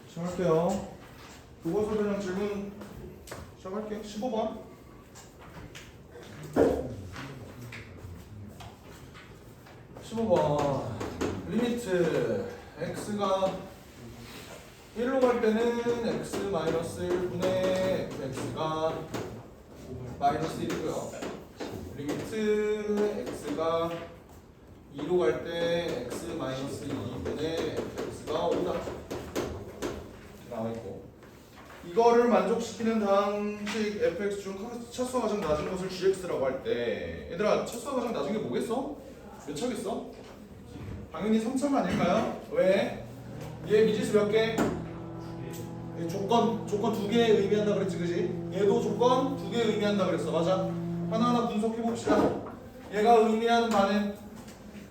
시작할게요. 교과서 그냥 질문 시작할게. 15번. 리미트 x가 1로 갈 때는 x 마이너스 1분의 fx가 마이너스 1이고요. 리미트 x가 2로 갈 때 x 마이너스 2분의 fx가 5다 나와있고, 이거를 만족시키는 다항식 fx 중 차수가 가장 낮은 것을 gx라고 할 때, 얘들아 차수가 가장 낮은 게 뭐겠어? 몇 차겠어? 당연히 3차가 아닐까요? 왜? 얘 미지수 몇 개? 조건 2개 의미한다 그랬지, 그지? 얘도 조건 2개 의미한다 그랬어, 맞아? 하나하나 분석해 봅시다. 얘가 의미하는 바는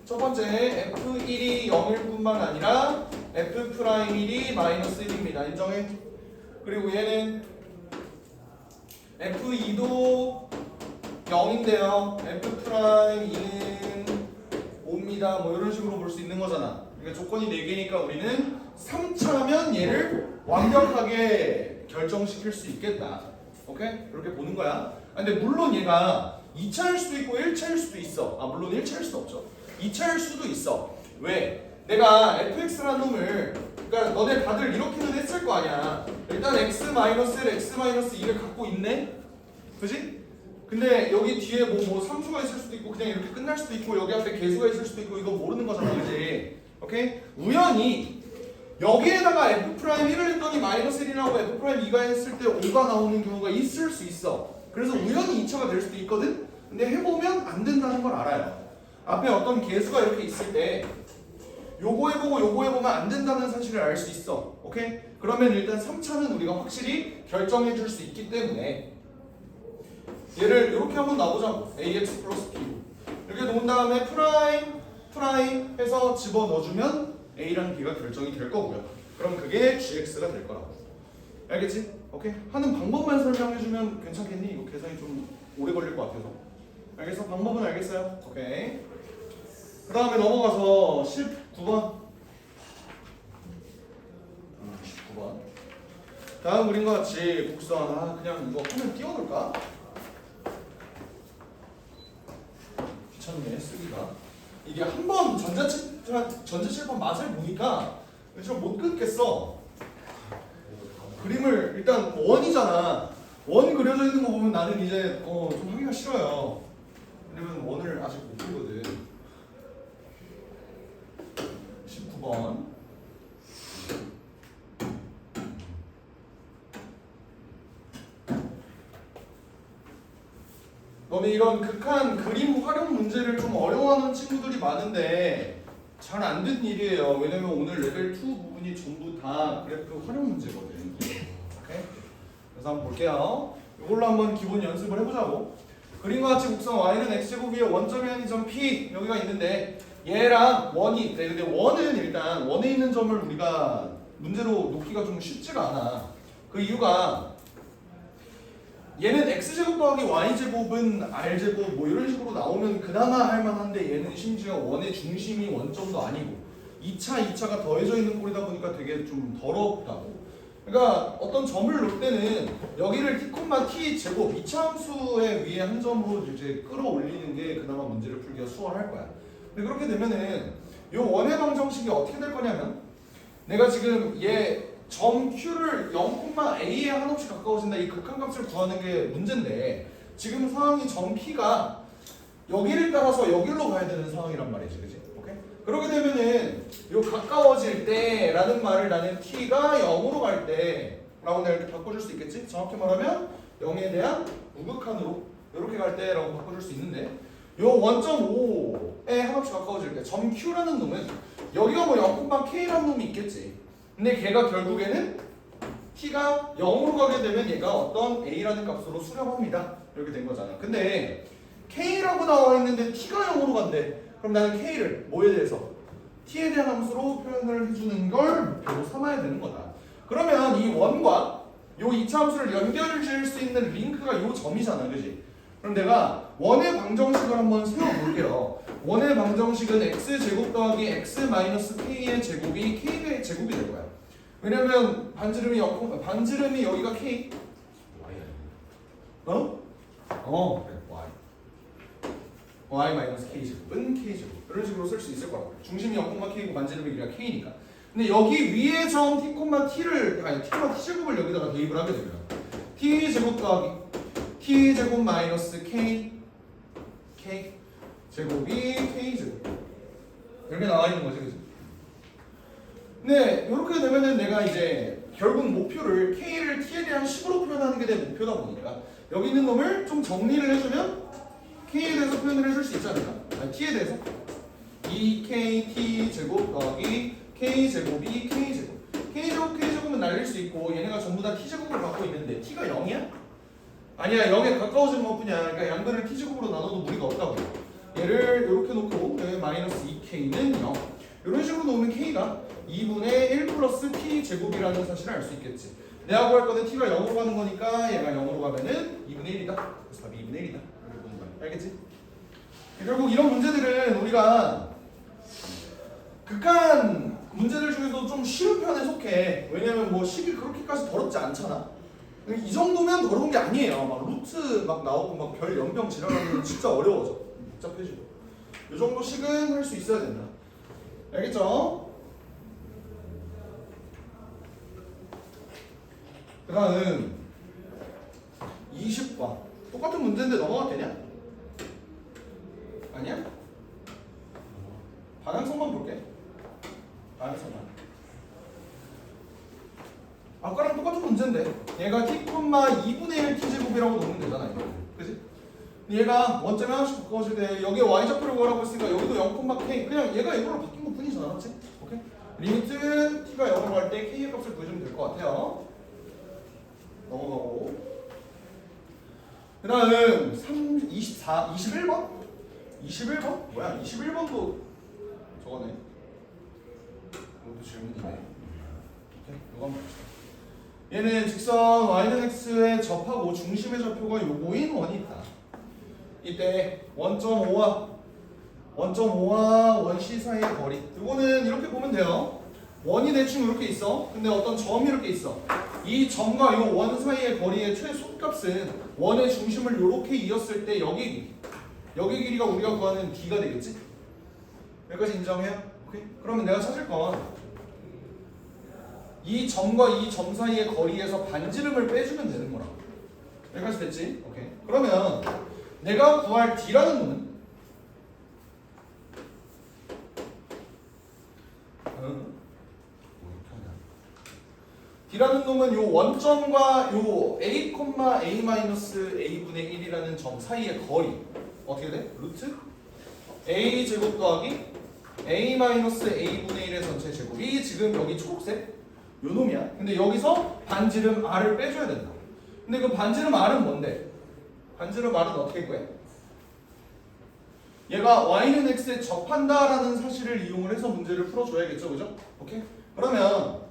첫 번째 f1이 0일 뿐만 아니라 f'1이 마이너스 1입니다. 인정해? 그리고 얘는 f2도 0인데요 f'2는 5입니다. 뭐 이런 식으로 볼 수 있는 거잖아. 그러니까 조건이 4개니까 우리는 3차면 얘를 완벽하게 결정시킬 수 있겠다. 오케이? 이렇게 보는 거야. 근데 물론 얘가 2차일 수도 있고 1차일 수도 있어. 물론 1차일 수도 없죠. 2차일 수도 있어. 왜? 내가 fx라는 놈을, 그러니까 너네 다들 이렇게는 했을 거 아니야. 일단 x-2를 갖고 있네? 그지? 근데 여기 뒤에 뭐 상수가 있을 수도 있고 그냥 이렇게 끝날 수도 있고 여기 앞에 개수가 있을 수도 있고 이거 모르는 거잖아, 그지? 오케이? 우연히 여기에다가 f'1을 했더니 마이너스 1이라고 f'2가 했을 때 5가 나오는 경우가 있을 수 있어. 그래서 우연히 2차가 될 수도 있거든? 근데 해보면 안 된다는 걸 알아요. 앞에 어떤 개수가 이렇게 있을 때 요거 해보고 요거 해보면 안 된다는 사실을 알 수 있어. 오케이? 그러면 일단 3차는 우리가 확실히 결정해 줄 수 있기 때문에 얘를 이렇게 한번 놔보자고. ax 플러스 b 이렇게 놓은 다음에 프라임 해서 집어넣어주면 a랑 b가 결정이 될 거고요. 그럼 그게 gx가 될 거라고. 알겠지? 오케이? 하는 방법만 설명해주면 괜찮겠니? 이거 계산이 좀 오래 걸릴 것 같아서. 알겠어? 방법은 알겠어요? 오케이. 그 다음에 넘어가서 19번. 19번. 다음 그림과 같이 곡선. 그냥 이거 화면 띄워놓을까? 귀찮네 쓰기가. 이게 한번 전자칠판 맛을 보니까 좀 못 끊겠어. 그림을 일단 원이잖아. 원 그려져 있는 거 보면 나는 이제 좀 하기가 싫어요. 왜냐면 원을 아직 못 풀거든. 19번. 너네 이런 극한 그림 활용 문제를 좀 어려워하는 친구들이 많은데 잘 안 된 일이에요. 왜냐면 오늘 레벨 2 부분이 전부 다 그래프 활용 문제거든. 오케이? 그래서 한번 볼게요. 이걸로 한번 기본 연습을 해보자고. 그림과 같이 곡선 y는 x제곱 위에 원점이 아닌 점 p 여기가 있는데 얘랑 원이 있대. 근데 원은 일단 원에 있는 점을 우리가 문제로 놓기가 좀 쉽지가 않아. 그 이유가 얘는 x제곱 더하기 y제곱은 r제곱 뭐 이런 식으로 나오면 그나마 할만한데 얘는 심지어 원의 중심이 원점도 아니고 2차가 더해져 있는 꼴이다 보니까 되게 좀 더럽다고. 그러니까 어떤 점을 놓을 때는 여기를 t, t 제곱 2차 함수의 위에 한 점으로 이제 끌어올리는 게 그나마 문제를 풀기가 수월할 거야. 근데 그렇게 되면은 요 원의 방정식이 어떻게 될 거냐면 내가 지금 얘 점 Q를 0,A에 한없이 가까워진다 이 극한값을 구하는 게 문제인데 지금 상황이 점 P가 여기를 따라서 여기로 가야 되는 상황이란 말이지, 그치? 오케이? 그렇게 되면은 요 가까워질 때라는 말을 나는 T가 0으로 갈 때 라고 내가 이렇게 바꿔줄 수 있겠지? 정확히 말하면 0에 대한 우극한으로 이렇게 갈 때라고 바꿔줄 수 있는데 요 원점 5에 한없이 가까워질 때 점 Q라는 놈은 여기가 뭐 0,K라는 놈이 있겠지. 근데 걔가 결국에는 t가 0으로 가게 되면 얘가 어떤 a라는 값으로 수렴합니다. 이렇게 된 거잖아. 근데 k라고 나와 있는데 t가 0으로 간대. 그럼 나는 k를 뭐에 대해서? t에 대한 함수로 표현을 해주는 걸 목표로 삼아야 되는 거다. 그러면 이 원과 요 2차 함수를 연결을 지을 수 있는 링크가 요 점이잖아, 그지? 그럼 내가 원의 방정식을 한번 세워볼게요. 원의 방정식은 x제곱 더하기 x-k의 제곱이 k의 제곱이 될 거야. 왜냐면 반지름이 여기가 K. 어? 그래. Y 마이너스 K제곱은 K제곱. 이런 식으로 쓸 수 있을 거라고. 중심이 0,K고 반지름이 길이가 K니까. 근데 여기 위에 점 T, T를 T제곱을 여기다가 대입을 하게 되면 T제곱 더하기 T제곱 마이너스 K 제곱이 K제곱 이렇게 나와 있는 거지, 그치? 네, 이렇게 되면은 내가 이제 결국 목표를 K를 T에 대한 식으로 표현하는 게 내 목표다 보니까 여기 있는 놈을 좀 정리를 해주면 K에 대해서 표현을 해줄 수 있지 않을까? 아니, T에 대해서 2K T제곱 더하기 K제곱이 K제곱 K제곱은 날릴 수 있고 얘네가 전부 다 T제곱을 갖고 있는데 T가 0이야? 아니야, 0에 가까워지는 것뿐이야. 그러니까 양변을 T제곱으로 나눠도 무리가 없다고. 얘를 이렇게 놓고 마이너스 2K는 0 이런 식으로 놓으면 K가 2분의 1 플러스 T제곱이라는 사실을 알 수 있겠지. 내가 구할 거는 T가 0으로 가는 거니까 얘가 0으로 가면은 2분의 1이다. 그래서 답이 2분의 1이다. 이렇게 보는 거야. 알겠지? 결국 이런 문제들은 우리가 극한 문제들 중에서 좀 쉬운 편에 속해. 왜냐면 뭐 식이 그렇게까지 더럽지 않잖아. 이 정도면 더러운 게 아니에요. 막 루트 막 나오고 막 별 연병 지나가면 진짜 어려워져. 복잡해지고. 이 정도 식은 할 수 있어야 된다. 알겠죠? 그 다음 20과 똑같은 문제인데 넘어가도 되냐? 아니야? 방향성만 볼게. 방향성만. 아까랑 똑같은 문제인데 얘가 t, 2분의 1 t제곱이라고 놓으면 되잖아, 이거. 그치? 얘가 원점에 하나씩 바꿔줄 때 여기에 y좌표를 구하라고 했으니까 여기도 0,k 그냥 얘가 이걸로 바뀐 것 뿐이잖아, 맞지? 오케이? 리미트 t가 0으로 갈 때 k의 값을 구해주면 될 것 같아요. 넘어가고 그 다음 21번? 21번? 뭐야? 21번도 저거네. 이것도 질문이네. 오케이? 이거 한번 봅시다. 얘는 직선 y는 x에 접하고 중심의 좌표가 요거인 원이 있다. 이때 1.5와 원C 사이의 거리. 이거는 이렇게 보면 돼요. 원이 대충 이렇게 있어. 근데 어떤 점이 이렇게 있어. 이 점과 이 원 사이의 거리의 최소값은 원의 중심을 이렇게 이었을 때 여기 길이가 우리가 구하는 d가 되겠지? 여기까지 인정해요? 오케이? 그러면 내가 찾을 건 이 점과 이 점 사이의 거리에서 반지름을 빼주면 되는 거라고. 여기까지 됐지? 오케이. 그러면 내가 구할 d라는 놈은 d라는 놈은 요 원점과 요 a,a-a분의 1이라는 점 사이의 거리 어떻게 돼? 루트 a 제곱 더하기 a-a분의 1의 전체 제곱이 지금 여기 초록색 요 놈이야. 근데 여기서 반지름 r을 빼줘야 된다. 근데 그 반지름 r은 뭔데? 반지름 r은 어떻게 구해? 얘가 y는 x에 접한다라는 사실을 이용을 해서 문제를 풀어줘야겠죠, 그죠? 오케이? 그러면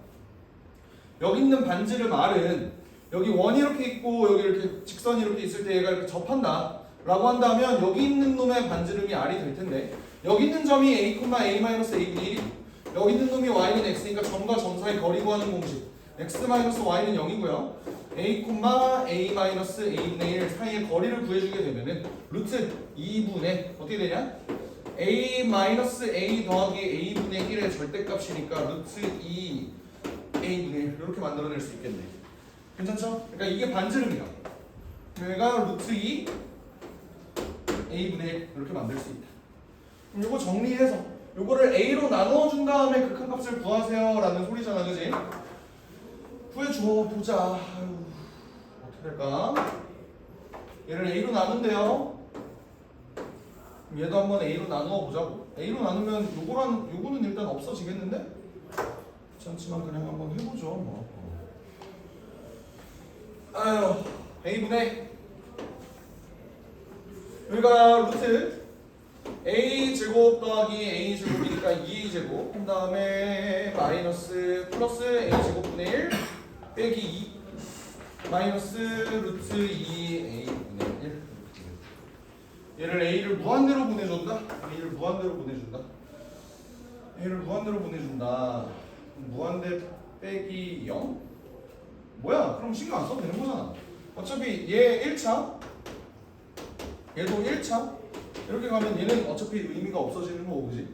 여기 있는 반지름 r은 여기 원이 이렇게 있고 여기 이렇게 직선이 이렇게 있을 때 얘가 이렇게 접한다 라고 한다면 여기 있는 놈의 반지름이 r이 될 텐데 여기 있는 점이 a,a-a분의 1이고 여기 있는 놈이 y는 x니까 점과 점 사이 거리 구하는 공식 x-y는 0이고요 a,a-a-a분의 1 사이의 거리를 구해주게 되면은 루트 2분의 어떻게 되냐? a-a 더하기 a분의 1의 절대값이니까 루트 2 a분의 1 이렇게 만들어낼 수 있겠네. 괜찮죠? 그러니까 이게 반지름이야. 얘가 루트 2 a분의 1 이렇게 만들 수 있다. 그럼 이거 정리해서 요거를 a로 나누어 준 다음에 극한값을 구하세요 라는 소리잖아, 그지? 구해줘 보자. 아유, 어떻게 될까? 얘를 a로 나눈대요. 얘도 한번 a로 나누어 보자고. a로 나누면 요거는 일단 없어지겠는데? 괜찮지만 그냥 한번 해보죠 뭐. 아유, a분의 여기가 루트 a 제곱 더하기 a 제곱이니까 2a 제곱 그 다음에 마이너스 플러스 a 제곱분의 1 빼기 2 마이너스 루트 2a분의 1 얘를 a를 무한대로 보내준다. a를 무한대로 보내준다. 무한대 빼기 0? 뭐야? 그럼 신경 안 써도 되는 거잖아. 어차피 얘 1차, 얘도 1차. 이렇게 가면 얘는 어차피 의미가 없어지는 거고, 그지?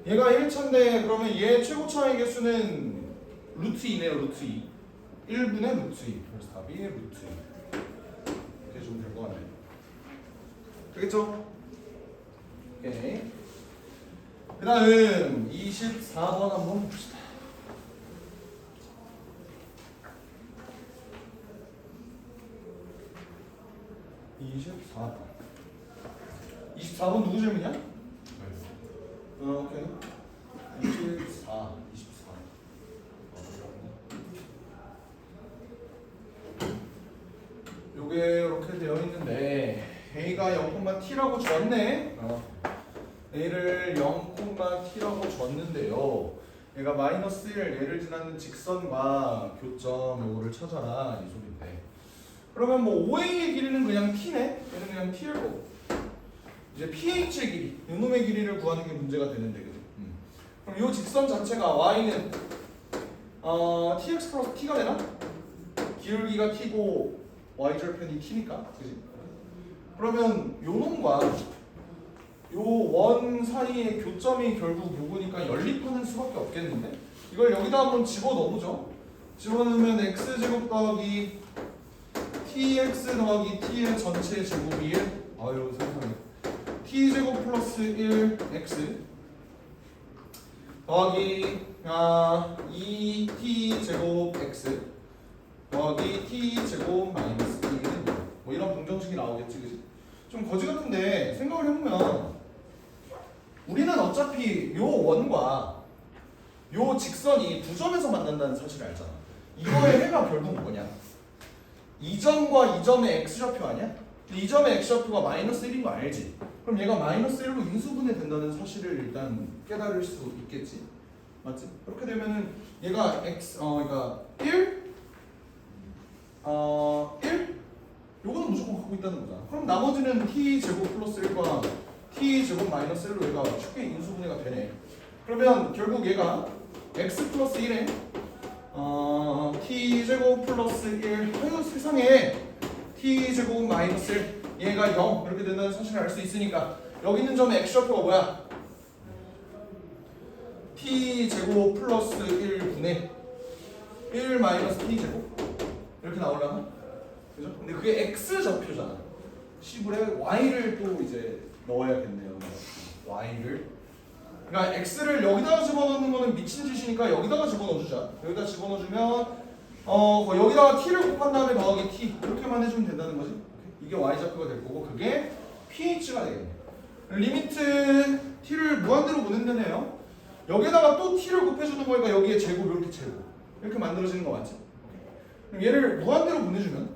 얘가 1차인데 그러면 얘 최고차의 개수는 루트 2네요, 루트 2. 1분의 루트 2. 그래서 답이 루트 2. 이렇게 주면 될 것 같네. 되겠죠? 오케이. 그 다음 24번 한번 봅시다. 24번. 24번 누구 질문이야? 오케이. 24. 요게 이렇게 되어 있는데 A가 0,t라고 줬네. A를 0,t라고 줬는데요. 얘가 마이너스 1, 얘를 지나는 직선과 교점 요거를 찾아라 이 소리인데. 그러면 뭐 OA의 길이는 그냥 t네. 얘는 그냥 t일 거고. 이제 PH의 길이, 요놈의 길이를 구하는 게 문제가 되는데, 그죠? 그럼 이 직선 자체가 y는 tx 플러스 t가 되나? 기울기가 t고 y절편이 t니까, 그지? 그러면 요놈과 요 원 사이의 교점이 결국 요거니까 연립하는 수밖에 없겠는데? 이걸 여기다 한번 집어넣어보죠. 집어넣으면 x제곱 더하기 tx 더하기 t의 전체 제곱이 1. 아유 세상에. t제곱 플러스 1x 더하기 2t제곱 x 더하기 t제곱 마이너스 2는 뭐 이런 방정식이 나오겠지, 그지? 좀 거지 같은데 생각을 해보면 우리는 어차피 요 원과 요 직선이 두 점에서 만난다는 사실을 알잖아. 이거의 해가 결국 뭐냐? 이 점과 이 점의 x좌표 아니야? 근데 이 점의 x좌표가 마이너스 1인 거 알지? 그럼 얘가 마이너스 1로 인수분해 된다는 사실을 일단 깨달을 수 있겠지? 맞지? 그렇게 되면은 얘가 그러니까 1 요거는 무조건 갖고 있다는 거잖아. 그럼 나머지는 t제곱 플러스 1과 t제곱 마이너스 1로 얘가 쉽게 인수분해가 되네. 그러면 결국 얘가 x 플러스 1에 t제곱 플러스 1 아유 세상에 t제곱 마이너스 1 얘가 0 이렇게 된다는 사실을 알 수 있으니까 여기 있는 점의 x좌표가 뭐야? t제곱 플러스 1분의 1 마이너스 t제곱 이렇게 나오려나? 그죠? 근데 그게 x좌표잖아. C분의 y를 또 이제 넣어야겠네요. y를. 그러니까 x를 여기다가 집어넣는 거는 미친 짓이니까 여기다가 집어넣어주자. 여기다 집어넣어주면 여기다가 t를 곱한 다음에 더하기 t 이렇게만 해주면 된다는 거지. 이게 y좌표가 될 거고 그게 pH가 되겠네. 리미트 t를 무한대로 보낸다네요. 여기다가 또 t를 곱해주는 거니까 여기에 제곱 이렇게 제곱 이렇게 만들어지는 거 맞지? 그럼 얘를 무한대로 보내주면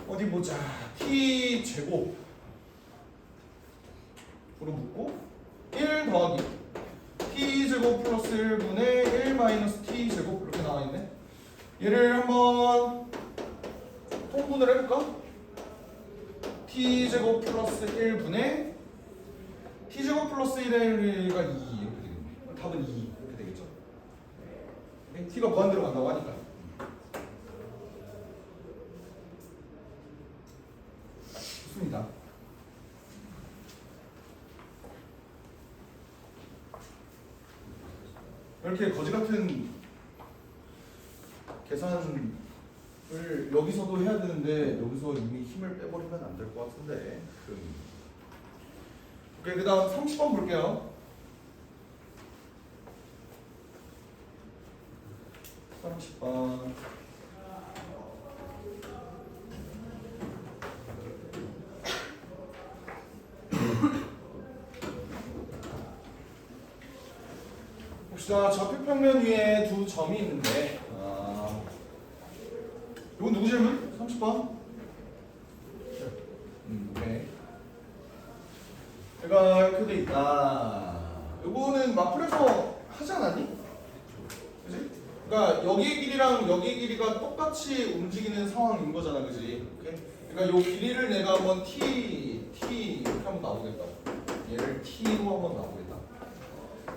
어디 보자. t 제곱으로 묶고 1 더하기 t 제곱 플러스 1분의 1 마이너스 t 제곱 이렇게 나와 있네. 얘를 한번 통분을 해볼까? t 제곱 플러스 1분의 t 제곱 플러스 1의 1가 2 이렇게 되겠네. 답은 2 이렇게 되겠죠. t가 무한대로 간다고 하니까. 좋습니다. 이렇게 거지같은 계산을 여기서도 해야 되는데 여기서 이미 힘을 빼버리면 안 될 것 같은데. 오케이, 그 다음 30번 볼게요. 30번. 봅시다. 좌표평면 위에 두 점이 있는데 이건 누구 질문? 30번? 오케이. 얘가 이렇게 돼 있다. 이거는 마플에서 하지 않았니? 그지? 그러니까 여기의 길이랑 여기의 길이가 똑같이 움직이는 상황인 거잖아, 그지? 오케이? 그러니까 이 길이를 내가 한번 t 이렇게 한번 나오겠다. 얘를 t로 한번 나오겠다.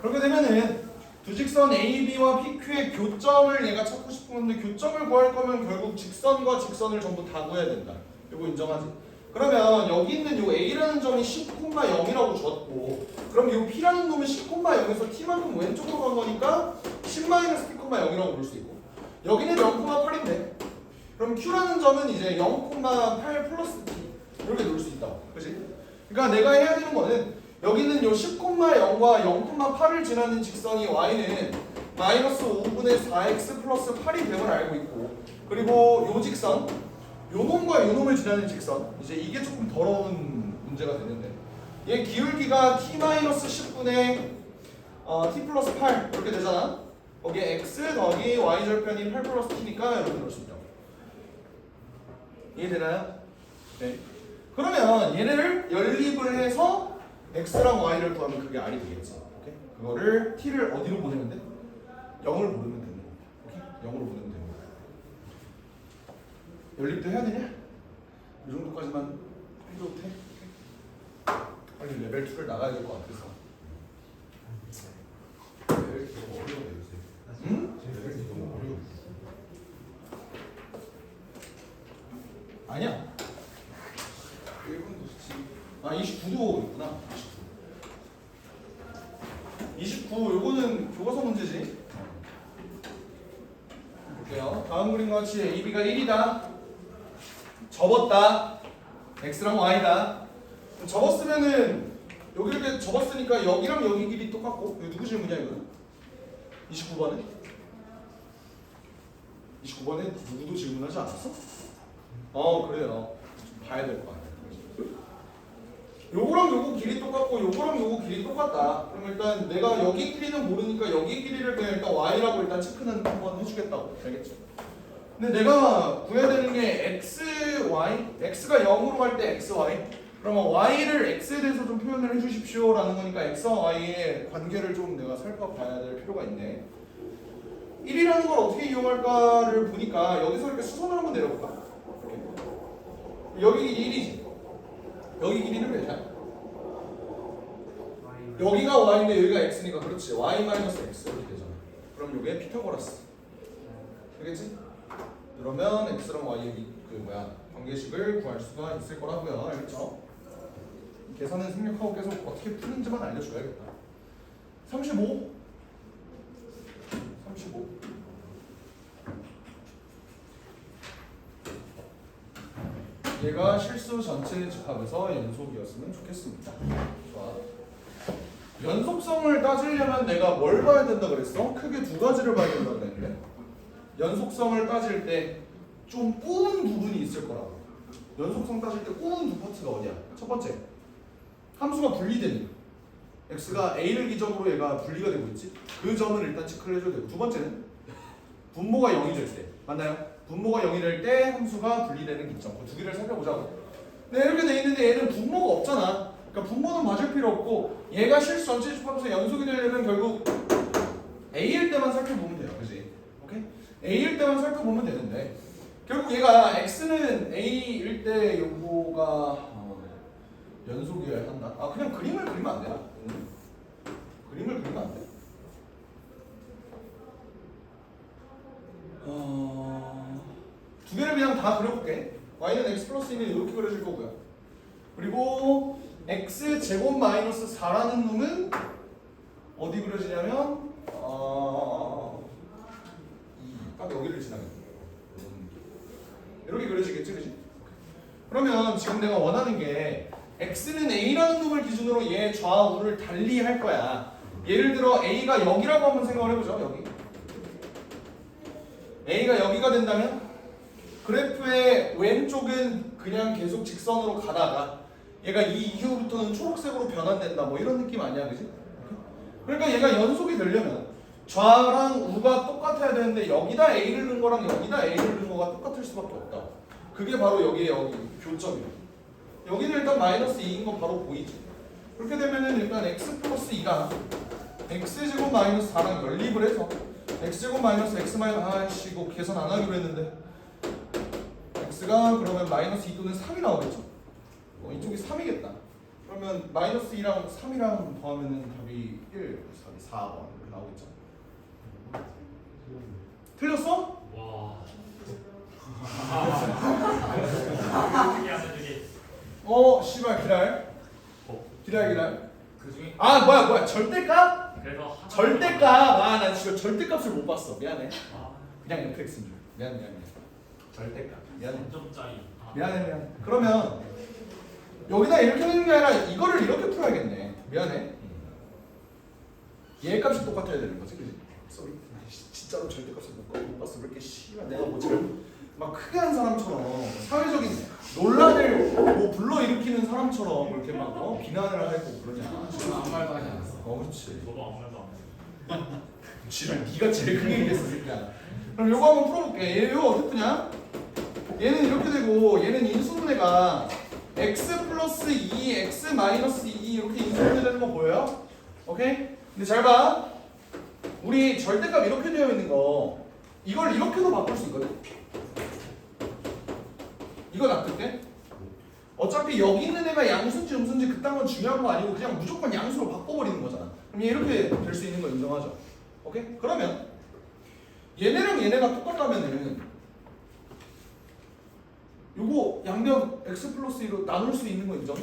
그렇게 되면은 두 직선 AB와 PQ의 교점을 얘가 찾고 싶은 건데 교점을 구할 거면 결국 직선과 직선을 전부 다 구해야 된다. 이거 인정하지? 그러면 여기 있는 요 A라는 점이 10,0이라고 줬고 그럼 요 P라는 놈은 10,0에서 T만큼 왼쪽으로 간 거니까 10-P,0이라고 볼 수 있고 여기는 0,8인데 그럼 Q라는 점은 이제 0,8 플러스 T 이렇게 놓을 수 있다. 그치? 그러니까 내가 해야 되는 거는 여기는 요 10,0과 0,8을 지나는 직선이 y는 마이너스 5분의 4x 플러스 8이 됨을 알고 있고 그리고 요 직선 요 놈과 요 놈을 지나는 직선 이제 이게 조금 더러운 문제가 되는데 얘 기울기가 t-10분의 t 플러스 8 이렇게 되잖아. 거기에 x 더하기 y절편이 8 플러스 t니까 이렇게 넣을 수 있다. 이해되나요? 네. 그러면 얘네를 연립을 해서 x랑 y를 구하면 그게 r이 되겠지. 오케이? 그거를 t를 어디로 보내면 돼? 0을 모르면 되는 거야. 오케이? 0으로 보내면 되는 거야. 연립도 해야 되냐? 이 정도까지만 해도 돼? 빨리 레벨 2를 나가야 될 것 같아서. 레벨 2 너무 어려워. 응? 레벨 2 너무 어려워. 아니야. 1분도 수치. 29도 있구나. 29 요거는 교과서 문제지. 볼게요. 다음 그림과 같이 AB가 1이다. 접었다. X랑 Y다. 접었으면은 여기 이렇게 접었으니까 여기랑 여기 길이 똑같고 이거 누구 질문이야 이거는? 29번에? 29번에 누구도 질문하지 않았어? 그래요. 좀 봐야 될 거 아니야. 요거랑 요거 길이 똑같고 요거랑 요거 길이 똑같다. 그럼 일단 내가 여기 길이는 모르니까 여기 길이를 그냥 일단 y라고 일단 체크는 한번 해주겠다고. 알겠죠? 근데 내가 구해야 되는 게 x, y, x가 0으로 갈 때 x, y. 그러면 y를 x에 대해서 좀 표현을 해주십시오라는 거니까 x와 y의 관계를 좀 내가 살펴봐야 될 필요가 있네. 1이라는 걸 어떻게 이용할까를 보니까 여기서 이렇게 수선을 한번 내려볼까? 이렇게. 여기 길이 1이지. 여기 길이는 몇이야? 여기가 y인데 여기가 x니까 그렇지. y-x 이렇게 되잖아. 그럼 이게 피타고라스. 알겠지? 그러면 x랑 y의 관계식을 구할 수가 있을 거라고요. 알겠죠? 계산은 생략하고 계속 어떻게 푸는지만 알려줘야겠다. 35. 얘가 실수 전체 집합에서 연속이었으면 좋겠습니다. 좋아. 연속성을 따지려면 내가 뭘 봐야 된다 그랬어? 크게 두 가지를 봐야 된다 그랬는데 연속성을 따질 때 좀 꼬은 부분이 있을 거라고. 연속성 따질 때 꼬은 두 파트가 어디야? 첫 번째, 함수가 분리되는 x가 a를 기점으로 얘가 분리가 되고 있지. 그 점을 일단 체크를 해줘야 되고 두 번째는 분모가 0이 될 때. 맞나요? 분모가 0이 될 때 함수가 분리되는 기점. 그 두 개를 살펴보자고. 근데 이렇게 돼 있는데 얘는 분모가 없잖아. 그러니까 분모는 맞을 필요 없고 얘가 실수 전체 집합에서 연속이 되려면 결국 a일 때만 살펴보면 돼요. 그지? 오케이? a일 때만 살펴보면 되는데 결국 얘가 x는 a일 때 요거가 연속이어야 한다. 그냥 그림을 그리면 안 되나? 그림을 그리면 안 돼? 두 개를 그냥 다 그려볼게. y는 x 플러스 1은 이렇게 그려질 거고요. 그리고 x 제곱 마이너스 4라는 놈은 어디 그려지냐면 딱 여기를 지나겠네. 이렇게 그려지겠지, 그치? 그러면 지금 내가 원하는 게 x는 a라는 놈을 기준으로 얘 좌우를 달리 할 거야. 예를 들어 a가 여기라고 한번 생각을 해보죠. 여기 a가 여기가 된다면 그래프의 왼쪽은 그냥 계속 직선으로 가다가 얘가 이 이후부터는 초록색으로 변환된다. 뭐 이런 느낌 아니야, 그지? 그러니까 얘가 연속이 되려면 좌랑 우가 똑같아야 되는데 여기다 a를 넣은 거랑 여기다 a를 넣은 거가 똑같을 수밖에 없다. 그게 바로 여기 교점이야. 여기는 일단 마이너스 2인 거 바로 보이지. 그렇게 되면은 일단 x 플러스 2가 x제곱 마이너스 4랑 연립을 해서 x제곱 마이너스 x 마이너스 이거 계산 안 하기로 했는데 x가 그러면 마이너스 2 또는 3이 나오겠죠. 이쪽이 3이겠다. 그러면 마이너스 2랑 3이랑 더하면은 답이 1, 4번 이렇게 나오겠죠. 틀렸어? 와. 씨발 기다려. 기다려. 그 중에 뭐야 절대값? 그래서 절대값. 나 지금 절대값을 못 봤어. 미안해. 그냥 fx인 줄. 미안해. 절대값. 미안해. 3점짜리. 미안해. 그러면 여기다 이렇게 되는 게 아니라 이거를 이렇게 풀어야겠네. 미안해. 얘 값이 똑같아야 되는 거지, 그지? 쏘리. 진짜로 절대값을 못 봤어. 왜 이렇게 씨발 내가 막 크게 한 사람처럼 사회적인 논란을 불러일으키는 사람처럼 이렇게 막 비난을 하고 그러냐. 저는 아무 말도 하지 않았어. 그렇지. 저도 아무 말도 안 했어요. 지랄, 네가 제일 크게 얘기했어, 새끼야. 그럼 요거 한번 풀어볼게. 얘 이거 어떻게 푸냐? 얘는 이렇게 되고 얘는 인수분해가 x 플러스 2, x 마이너스 2 이렇게 인수분해 되는 거 보여요? 오케이? 근데 잘 봐. 우리 절대값 이렇게 되어 있는 거 이걸 이렇게도 바꿀 수 있거든. 이거 납득돼? 어차피 여기 있는 애가 양수인지 음수인지 그딴 건 중요한 거 아니고 그냥 무조건 양수로 바꿔버리는 거잖아. 그럼 얘 이렇게 될 수 있는 거 인정하죠? 오케이? 그러면 얘네랑 얘네가 똑같다면은 요거 양변 x 플러스 2로 나눌 수 있는 거 인정해?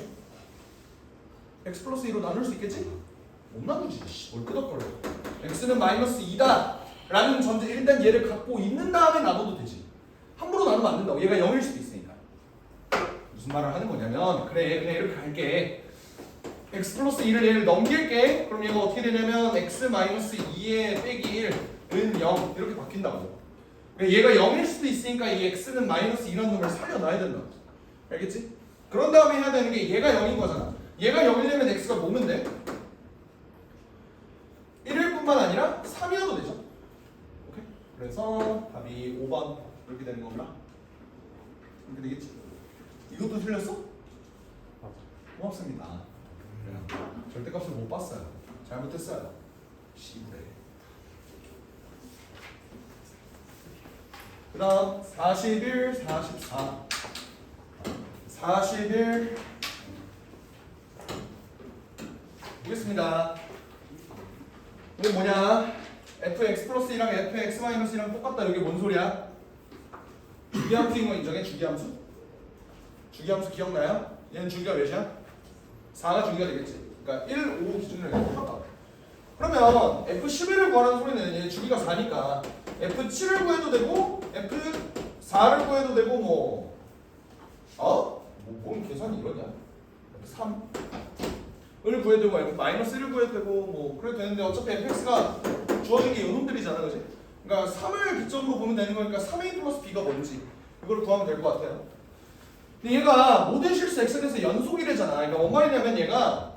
x 플러스 2로 나눌 수 있겠지? 못 나누지. 뭘 끄덕거려. x는 마이너스 2다 라는 전제 일단 얘를 갖고 있는 다음에 나눠도 되지. 함부로 나누면 안 된다고. 얘가 0일 수도 있으니까. 무슨 말을 하는 거냐면 그래 그냥 이렇게 갈게. x 플러스 2를 얘를 넘길게. 그럼 얘가 어떻게 되냐면 x 마이너스 2에 빼기 1은 0 이렇게 바뀐다고. 얘가 0일 수도 있으니까 이 x는 마이너스 2라는 놈을 살려놔야 된다고. 알겠지? 그런 다음에 해야 되는 게 얘가 0인 거잖아. 얘가 0이려면 x가 뭐면 돼? 1일 뿐만 아니라 3이어도 되죠. 오케이? 그래서 답이 5번 이렇게 되는 건가? 이렇게 되겠지? 이것도 틀렸어? 고맙습니다. 절대값을 못 봤어요. 잘못했어요. 씨부레. 그 다음 41, 44 41 보겠습니다. 이게 뭐냐? fx 플러스이랑 fx 마이너스이랑 똑같다. 이게 뭔 소리야? 주기함수인 거 인정해? 주기함수? 주기함수 기억나요? 얘는 주기가 몇이야? 4가 주기가 되겠지. 그러니까 1, 5 기준으로 똑같다. 그러면 f11을 구하라는 소리는 얘 주기가 4니까 f7을 구해도 되고 f4를 구해도 되고 뭔 계산이 이러냐? f3을 구해도 되고 f-1을 구해도 되고 그래도 되는데 어차피 fx가 주어진 게 이놈들이잖아, 그지? 그러니까 3을 기점으로 보면 되는 거니까 3a 플러스 b가 뭔지 이걸 구하면 될 것 같아요. 근데 얘가 모든 실수 x에 대해서 연속이래잖아. 그러니까 뭔 말이냐면 얘가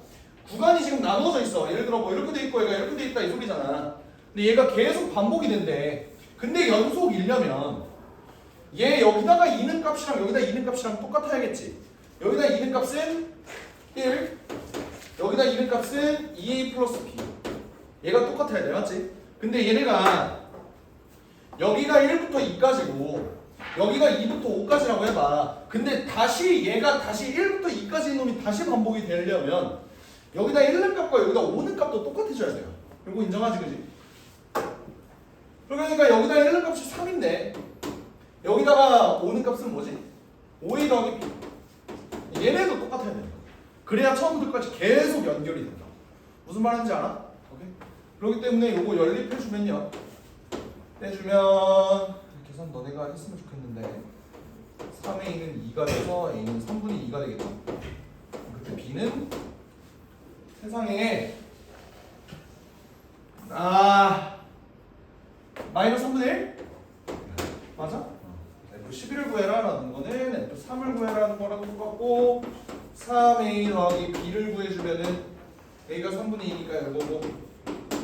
구간이 지금 나누어져 있어. 예를 들어 이렇게 돼 있고 얘가 이렇게 돼 있다 이 소리잖아. 근데 얘가 계속 반복이 된대. 근데 연속이려면 얘 여기다가 2는 값이랑 여기다 2는 값이랑 똑같아야겠지. 여기다 2는 값은 1, 여기다 2는 값은 2a 플러스 b. 얘가 똑같아야 돼, 맞지? 근데 얘네가 여기가 1부터 2까지고 여기가 2부터 5까지라고 해봐. 근데 다시 얘가 다시 1부터 2까지인 놈이 다시 반복이 되려면 여기다 1는 값과 여기다 5는 값도 똑같아져야 돼요. 이거 인정하지, 그지? 그러니까 여기다 1는 값이 3인데 여기다가 5는 값은 뭐지? 5a 더하기 b. 얘네도 똑같아야 돼요. 그래야 처음부터까지 계속 연결이 된다. 무슨 말인지 알아? 오케이? 그렇기 때문에 이거 연립해주면요. 빼주면 계산 너네가 했으면 좋겠는데 3a는 2가 돼서 a는 3분의 2가 되겠죠. 그때 b는 세상에 마이너스 3분의 1? 맞아? F11을 구해라라는 거는 F3을 구해라는 거랑 똑같고 3a 더하기 b를 구해주면은 a가 3분의 2니까 이거고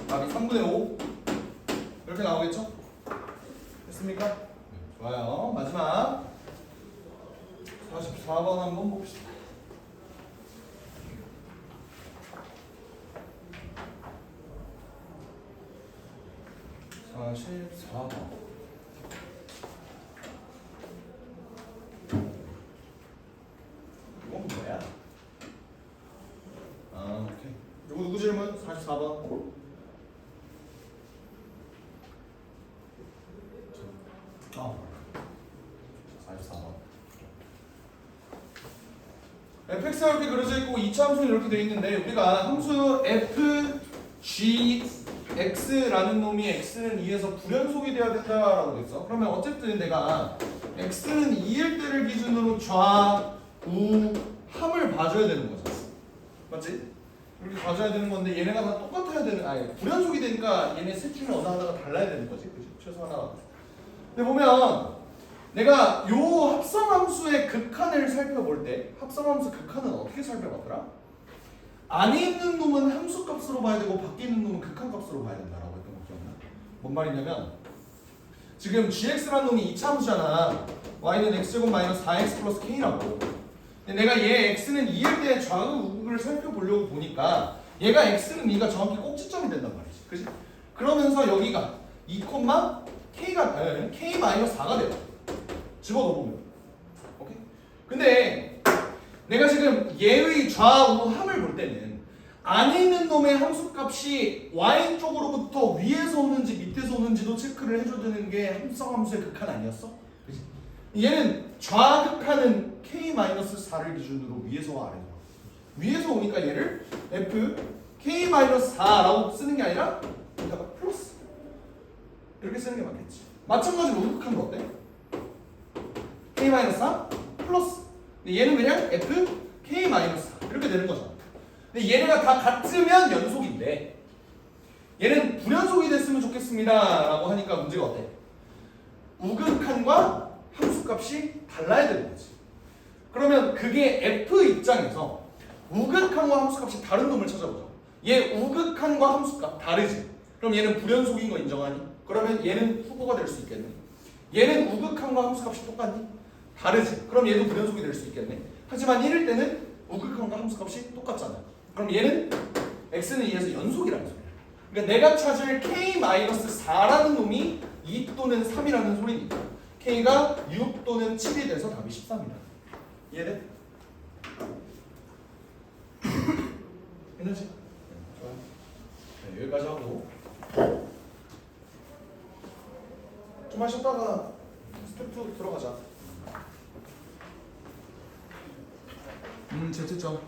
답이 3분의 5 이렇게 나오겠죠? 됐습니까? 좋아요. 마지막 44번 한번 봅시다. 이건 뭐야? 오케이. 누구 질문? 44번. 44번. fx가 이렇게 그려져 있고 2차 함수는 이렇게 되어 있는데 우리가 함수 f, g, x라는 놈이 x는 2에서 불연속이 돼야 된다라고 했어. 그러면 어쨌든 내가 x는 2일 때를 기준으로 좌, 우, 함을 봐줘야 되는 거잖아. 맞지? 이렇게 봐줘야 되는 건데 얘네가 다 똑같아야 되는, 아니 불연속이 되니까 얘네 셋 중에 어느 하나가 달라야 되는 거지, 그지? 최소 하나가. 근데 보면 내가 요 합성함수의 극한을 살펴볼 때 합성함수 극한은 어떻게 살펴봤더라? 안에 있는 놈은 함수값으로 봐야 되고 밖에 있는 놈은 극한값으로 봐야 된다라고 했던 거 기억나? 뭔 말이냐면 지금 gx라는 놈이 2차 함수잖아. y는 x제곱 마이너스 4x 플러스 k라고. 근데 내가 얘 x는 2일 때 좌우를 살펴보려고 보니까 얘가 x는 2가 정확히 꼭지점이 된단 말이지. 그지? 그러면서 여기가 2, k가 k 마이너스 4가 돼요. 집어넣어보면. 오케이? 근데 내가 지금 얘의 좌우함을 볼 때는 안에 있는 놈의 함수값이 y 쪽으로부터 위에서 오는지 밑에서 오는지도 체크를 해줘야 되는 게 합성함수의 극한 아니었어? 그치? 얘는 좌극한은 k-4를 기준으로 위에서와 아래로 위에서 오니까 얘를 f k-4라고 쓰는 게 아니라 여기다가 플러스 이렇게 쓰는 게 맞겠지. 마찬가지로 우극한도 어때? k-4 플러스 근데 얘는 그냥 f k-4 이렇게 되는 거죠. 근데 얘네가 다 같으면 연속인데 얘는 불연속이 됐으면 좋겠습니다 라고 하니까 문제가 어때? 우극한과 함수값이 달라야 되는 거지. 그러면 그게 f 입장에서 우극한과 함수값이 다른 놈을 찾아보자. 얘 우극한과 함수값 다르지? 그럼 얘는 불연속인 거 인정하니? 그러면 얘는 후보가 될 수 있겠네. 얘는 우극한과 함수값이 똑같니? 다르지? 그럼 얘도 불연속이 될 수 있겠네. 하지만 이럴 때는 우극한과 함수값이 똑같잖아. 그럼 얘는 x는 2에서 연속이라는 소리야. 그러니까 내가 찾을 k-4라는 놈이 2 또는 3이라는 소리니까 k가 6 또는 7이 돼서 답이 13이다. 이해돼? 괜찮지? 좋아요. 네, 여기까지 하고 좀 하셨다가 스텝 2 들어가자. 제트점